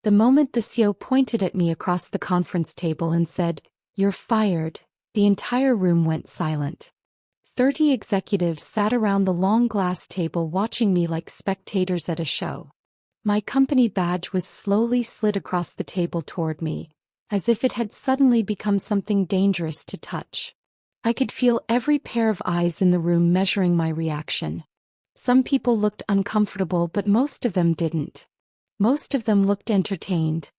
The moment the CEO pointed at me across the conference table and said, "You're fired," the entire room went silent. 30 executives sat around the long glass table watching me like spectators at a show. My company badge was slowly slid across the table toward me, as if it had suddenly become something dangerous to touch. I could feel every pair of eyes in the room measuring my reaction. Some people looked uncomfortable, but most of them didn't. Most of them looked entertained.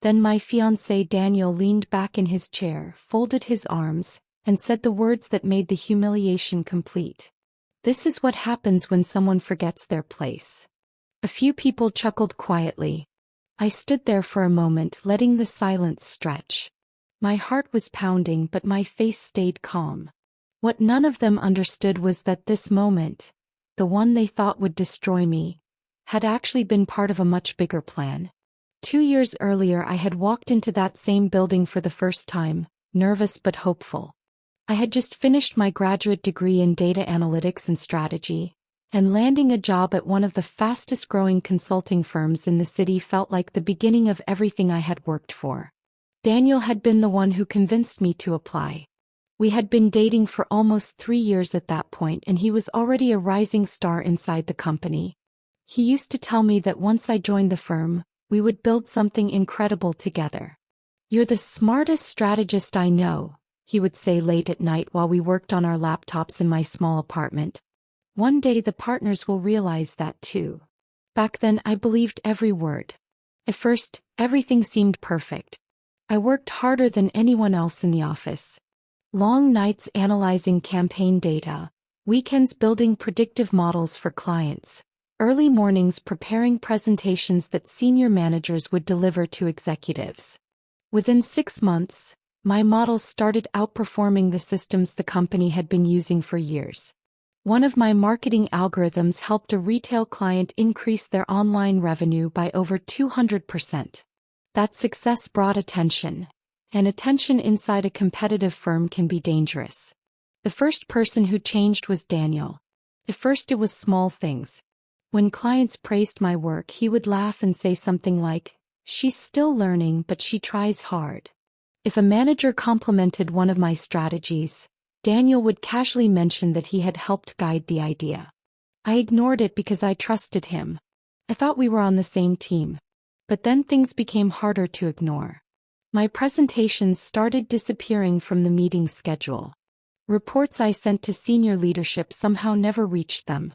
Then my fiancé Daniel leaned back in his chair, folded his arms, and said the words that made the humiliation complete. "This is what happens when someone forgets their place." A few people chuckled quietly. I stood there for a moment, letting the silence stretch. My heart was pounding, but my face stayed calm. What none of them understood was that this moment, the one they thought would destroy me, had actually been part of a much bigger plan. 2 years earlier I had walked into that same building for the first time, nervous but hopeful. I had just finished my graduate degree in data analytics and strategy, and landing a job at one of the fastest-growing consulting firms in the city felt like the beginning of everything I had worked for. Daniel had been the one who convinced me to apply. We had been dating for almost 3 years at that point, and he was already a rising star inside the company. He used to tell me that once I joined the firm, we would build something incredible together. "You're the smartest strategist I know," he would say late at night while we worked on our laptops in my small apartment. "One day the partners will realize that too." Back then I believed every word. At first, everything seemed perfect. I worked harder than anyone else in the office. Long nights analyzing campaign data, weekends building predictive models for clients, early mornings preparing presentations that senior managers would deliver to executives. Within 6 months, my models started outperforming the systems the company had been using for years. One of my marketing algorithms helped a retail client increase their online revenue by over 200%. That success brought attention, and attention inside a competitive firm can be dangerous. The first person who changed was Daniel. At first it was small things. When clients praised my work, he would laugh and say something like, "She's still learning, but she tries hard." If a manager complimented one of my strategies, Daniel would casually mention that he had helped guide the idea. I ignored it because I trusted him. I thought we were on the same team. But then things became harder to ignore. My presentations started disappearing from the meeting schedule. Reports I sent to senior leadership somehow never reached them.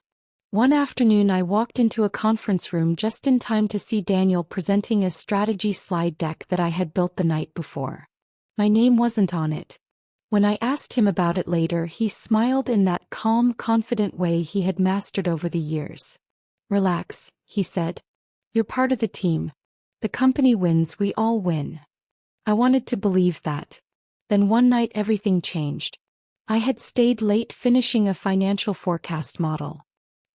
One afternoon I walked into a conference room just in time to see Daniel presenting a strategy slide deck that I had built the night before. My name wasn't on it. When I asked him about it later, he smiled in that calm, confident way he had mastered over the years. "Relax," he said. "You're part of the team. The company wins, we all win." I wanted to believe that. Then one night everything changed. I had stayed late finishing a financial forecast model.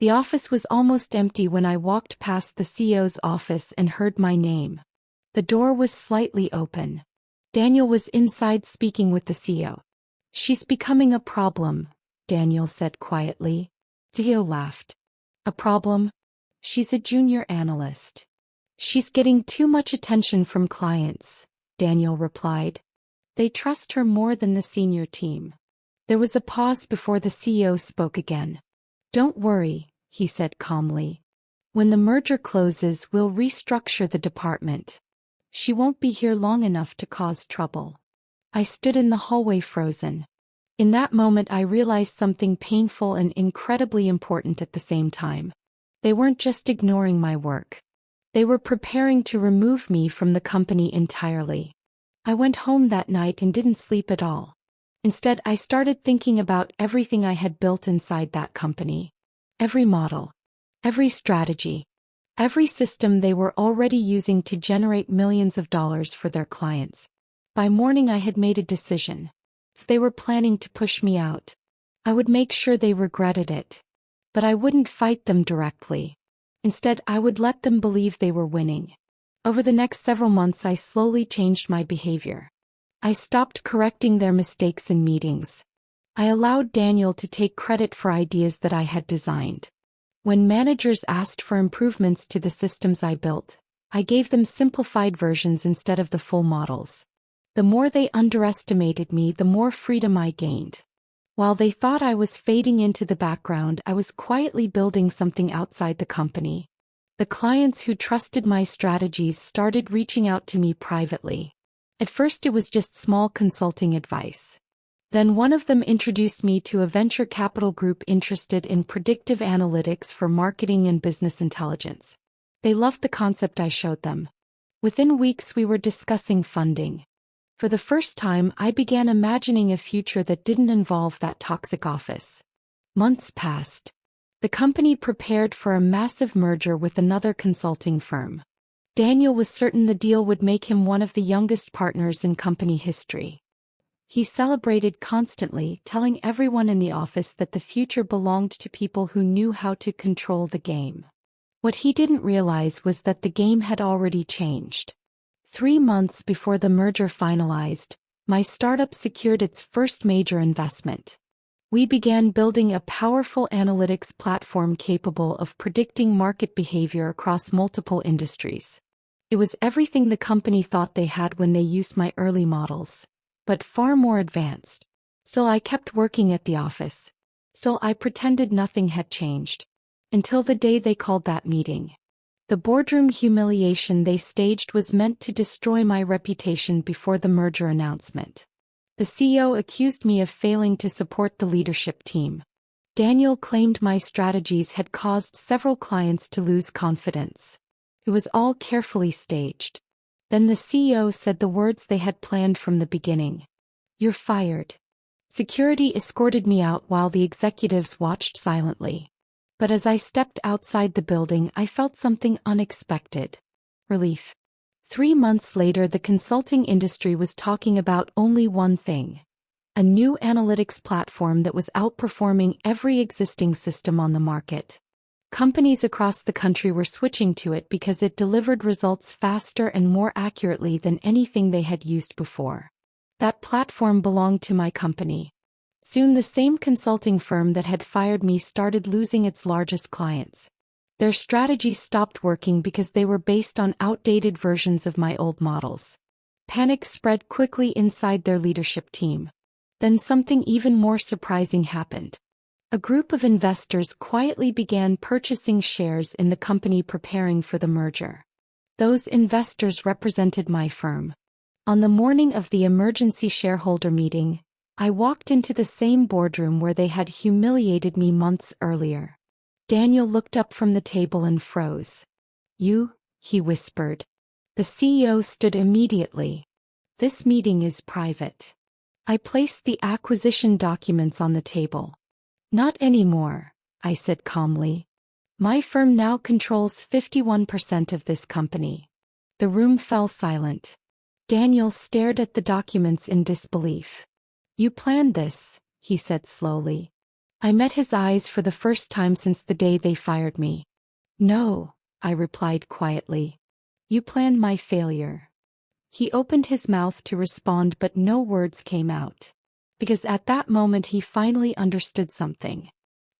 The office was almost empty when I walked past the CEO's office and heard my name. The door was slightly open. Daniel was inside speaking with the CEO. "She's becoming a problem," Daniel said quietly. Theo laughed. "A problem? She's a junior analyst. She's getting too much attention from clients," Daniel replied. "They trust her more than the senior team." There was a pause before the CEO spoke again. "Don't worry," he said calmly. "When the merger closes, we'll restructure the department. She won't be here long enough to cause trouble." I stood in the hallway frozen. In that moment I realized something painful and incredibly important at the same time. They weren't just ignoring my work. They were preparing to remove me from the company entirely. I went home that night and didn't sleep at all. Instead, I started thinking about everything I had built inside that company. Every model. Every strategy. Every system they were already using to generate millions of dollars for their clients. By morning I had made a decision. If they were planning to push me out, I would make sure they regretted it. But I wouldn't fight them directly. Instead, I would let them believe they were winning. Over the next several months I slowly changed my behavior. I stopped correcting their mistakes in meetings. I allowed Daniel to take credit for ideas that I had designed. When managers asked for improvements to the systems I built, I gave them simplified versions instead of the full models. The more they underestimated me, the more freedom I gained. While they thought I was fading into the background, I was quietly building something outside the company. The clients who trusted my strategies started reaching out to me privately. At first it was just small consulting advice. Then one of them introduced me to a venture capital group interested in predictive analytics for marketing and business intelligence. They loved the concept I showed them. Within weeks we were discussing funding. For the first time, I began imagining a future that didn't involve that toxic office. Months passed. The company prepared for a massive merger with another consulting firm. Daniel was certain the deal would make him one of the youngest partners in company history. He celebrated constantly, telling everyone in the office that the future belonged to people who knew how to control the game. What he didn't realize was that the game had already changed. 3 months before the merger finalized, my startup secured its first major investment. We began building a powerful analytics platform capable of predicting market behavior across multiple industries. It was everything the company thought they had when they used my early models, but far more advanced. So I kept working at the office. So I pretended nothing had changed. Until the day they called that meeting. The boardroom humiliation they staged was meant to destroy my reputation before the merger announcement. The CEO accused me of failing to support the leadership team. Daniel claimed my strategies had caused several clients to lose confidence. It was all carefully staged. Then the CEO said the words they had planned from the beginning. "You're fired." Security escorted me out while the executives watched silently. But as I stepped outside the building, I felt something unexpected. Relief. 3 months later, the consulting industry was talking about only one thing: a new analytics platform that was outperforming every existing system on the market. Companies across the country were switching to it because it delivered results faster and more accurately than anything they had used before. That platform belonged to my company. Soon the same consulting firm that had fired me started losing its largest clients. Their strategies stopped working because they were based on outdated versions of my old models. Panic spread quickly inside their leadership team. Then something even more surprising happened. A group of investors quietly began purchasing shares in the company preparing for the merger. Those investors represented my firm. On the morning of the emergency shareholder meeting, I walked into the same boardroom where they had humiliated me months earlier. Daniel looked up from the table and froze. "You," he whispered. The CEO stood immediately. "This meeting is private." I placed the acquisition documents on the table. "Not anymore," I said calmly. "My firm now controls 51% of this company." The room fell silent. Daniel stared at the documents in disbelief. "You planned this," he said slowly. I met his eyes for the first time since the day they fired me. "No," I replied quietly. "You planned my failure." He opened his mouth to respond, but no words came out. Because at that moment he finally understood something.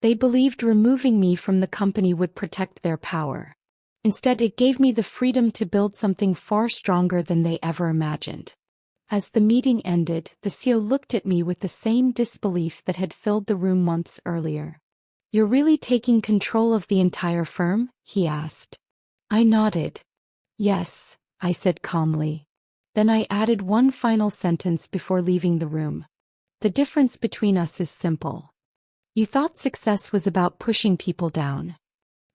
They believed removing me from the company would protect their power. Instead, it gave me the freedom to build something far stronger than they ever imagined. As the meeting ended, the CEO looked at me with the same disbelief that had filled the room months earlier. "You're really taking control of the entire firm?" he asked. I nodded. "Yes," I said calmly. Then I added one final sentence before leaving the room. "The difference between us is simple. You thought success was about pushing people down.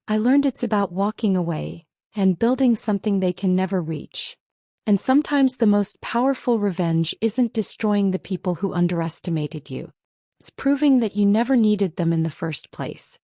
I learned it's about walking away and building something they can never reach. And sometimes the most powerful revenge isn't destroying the people who underestimated you. It's proving that you never needed them in the first place."